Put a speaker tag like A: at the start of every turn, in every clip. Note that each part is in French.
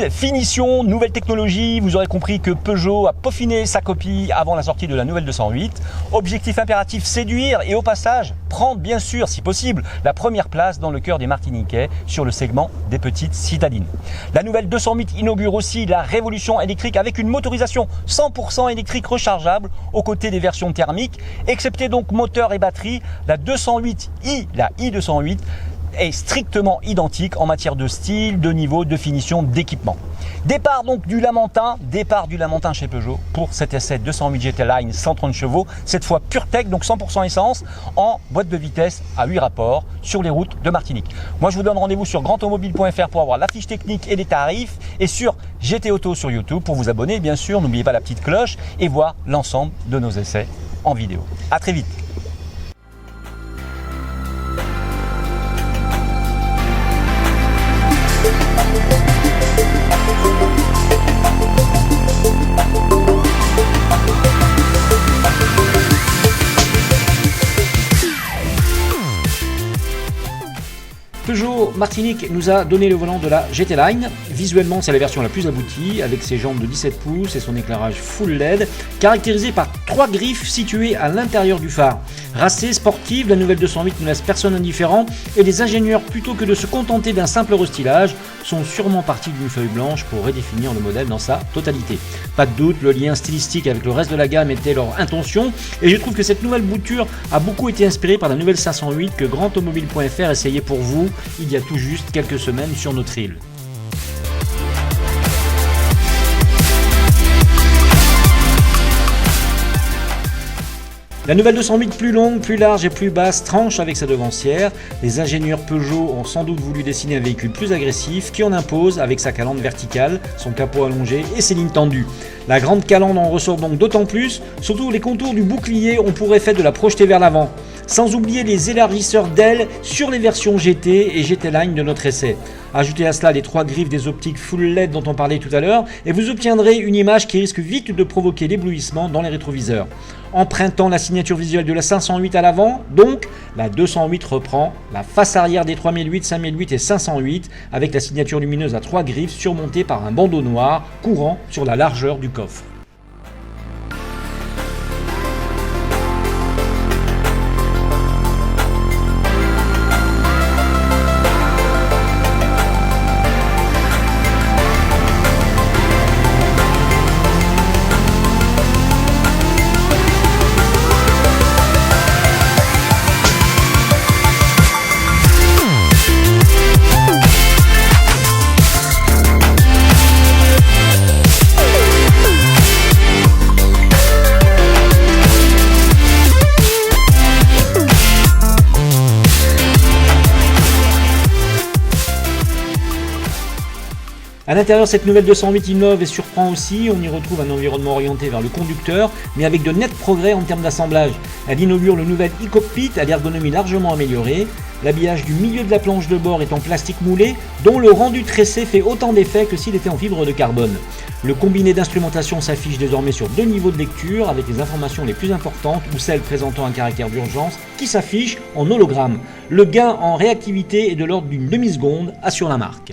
A: style, finition, nouvelle technologie. Vous aurez compris que Peugeot a peaufiné sa copie avant la sortie de la nouvelle 208. Objectif impératif, séduire et au passage, prendre bien sûr, si possible, la première place dans le cœur des Martiniquais sur le segment des petites citadines. La nouvelle 208 inaugure aussi la révolution électrique avec une motorisation 100% électrique rechargeable aux côtés des versions thermiques, excepté donc moteur et batterie. La 208i, la i208, est strictement identique en matière de style, de niveau, de finition, d'équipement. Départ donc du Lamentin chez Peugeot pour cet essai 208 GT Line 130 chevaux, cette fois pure tech, donc 100% essence, en boîte de vitesse à 8 rapports sur les routes de Martinique. Moi je vous donne rendez-vous sur grandautomobile.fr pour avoir la fiche technique et les tarifs, et sur GT Auto sur YouTube pour vous abonner bien sûr, n'oubliez pas la petite cloche et voir l'ensemble de nos essais en vidéo. A très vite. Peugeot Martinique nous a donné le volant de la GT Line. Visuellement, c'est la version la plus aboutie, avec ses jambes de 17 pouces et son éclairage full LED, caractérisé par 3 griffes situées à l'intérieur du phare. Racée, sportive, la nouvelle 208 ne laisse personne indifférent, et les ingénieurs, plutôt que de se contenter d'un simple restylage, sont sûrement partis d'une feuille blanche pour redéfinir le modèle dans sa totalité. Pas de doute, le lien stylistique avec le reste de la gamme était leur intention, et je trouve que cette nouvelle bouture a beaucoup été inspirée par la nouvelle 508 que grandautomobile.fr essayait pour vous il y a tout juste quelques semaines sur notre île. La nouvelle 208 plus longue, plus large et plus basse tranche avec sa devancière. Les ingénieurs Peugeot ont sans doute voulu dessiner un véhicule plus agressif qui en impose avec sa calandre verticale, son capot allongé et ses lignes tendues. La grande calandre en ressort donc d'autant plus, surtout les contours du bouclier ont pour effet de la projeter vers l'avant. Sans oublier les élargisseurs d'ailes sur les versions GT et GT Line de notre essai. Ajoutez à cela les 3 griffes des optiques full LED dont on parlait tout à l'heure et vous obtiendrez une image qui risque vite de provoquer l'éblouissement dans les rétroviseurs. Empruntant la signature visuelle de la 508 à l'avant, donc la 208 reprend la face arrière des 3008, 5008 et 508 avec la signature lumineuse à 3 griffes surmontée par un bandeau noir courant sur la largeur du coffre. À l'intérieur, cette nouvelle 208 innove et surprend aussi. On y retrouve un environnement orienté vers le conducteur, mais avec de nets progrès en termes d'assemblage. Elle inaugure le nouvel e-cockpit à l'ergonomie largement améliorée. L'habillage du milieu de la planche de bord est en plastique moulé, dont le rendu tressé fait autant d'effet que s'il était en fibre de carbone. Le combiné d'instrumentation s'affiche désormais sur 2 niveaux de lecture, avec les informations les plus importantes ou celles présentant un caractère d'urgence qui s'affichent en hologramme. Le gain en réactivité est de l'ordre d'une demi-seconde, assure la marque.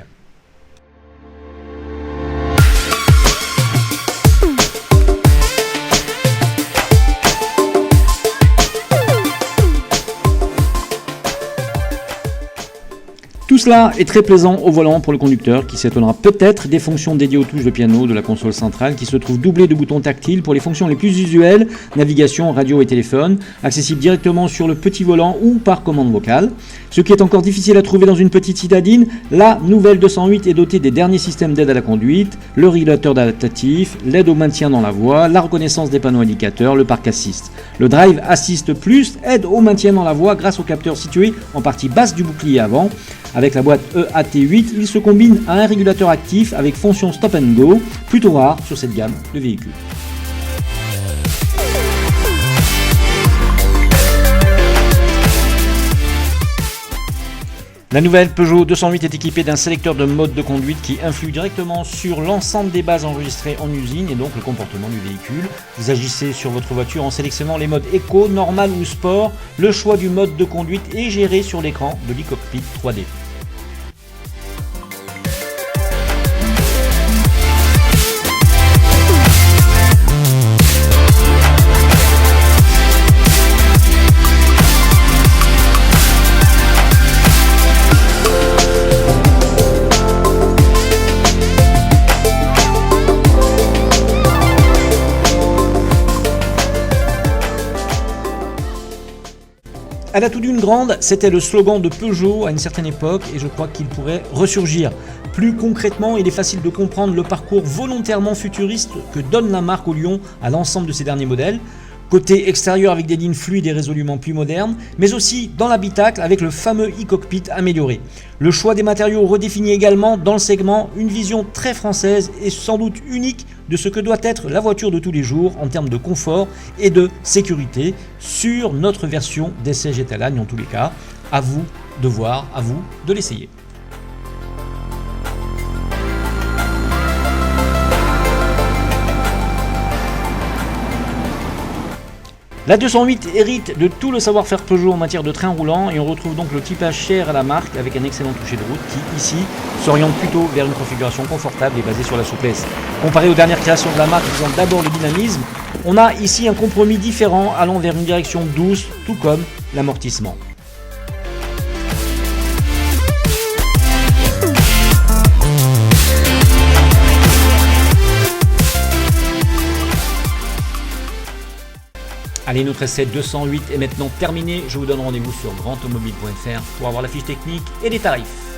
A: Tout cela est très plaisant au volant pour le conducteur qui s'étonnera peut-être des fonctions dédiées aux touches de piano de la console centrale qui se trouve doublée de boutons tactiles pour les fonctions les plus usuelles, navigation, radio et téléphone, accessibles directement sur le petit volant ou par commande vocale. Ce qui est encore difficile à trouver dans une petite citadine, la nouvelle 208 est dotée des derniers systèmes d'aide à la conduite, le régulateur adaptatif, l'aide au maintien dans la voie, la reconnaissance des panneaux indicateurs, le Park Assist. Le Drive Assist Plus aide au maintien dans la voie grâce au capteur situé en partie basse du bouclier avant. Avec la boîte EAT8, il se combine à un régulateur actif avec fonction Stop and Go, plutôt rare sur cette gamme de véhicules. La nouvelle Peugeot 208 est équipée d'un sélecteur de mode de conduite qui influe directement sur l'ensemble des bases enregistrées en usine et donc le comportement du véhicule. Vous agissez sur votre voiture en sélectionnant les modes éco, normal ou sport. Le choix du mode de conduite est géré sur l'écran de l'e-cockpit 3D. Elle a tout d'une grande, c'était le slogan de Peugeot à une certaine époque et je crois qu'il pourrait ressurgir. Plus concrètement, il est facile de comprendre le parcours volontairement futuriste que donne la marque au Lion à l'ensemble de ses derniers modèles. Côté extérieur avec des lignes fluides et résolument plus modernes, mais aussi dans l'habitacle avec le fameux e-cockpit amélioré. Le choix des matériaux redéfinit également dans le segment une vision très française et sans doute unique de ce que doit être la voiture de tous les jours en termes de confort et de sécurité sur notre version d'essai GT Line en tous les cas. À vous de voir, à vous de l'essayer. La 208 hérite de tout le savoir-faire Peugeot en matière de train roulant et on retrouve donc le typage cher à la marque avec un excellent toucher de route qui, ici, s'oriente plutôt vers une configuration confortable et basée sur la souplesse. Comparé aux dernières créations de la marque visant d'abord le dynamisme, on a ici un compromis différent allant vers une direction douce, tout comme l'amortissement. Allez, notre essai 208 est maintenant terminé. Je vous donne rendez-vous sur grandautomobile.fr pour avoir la fiche technique et les tarifs.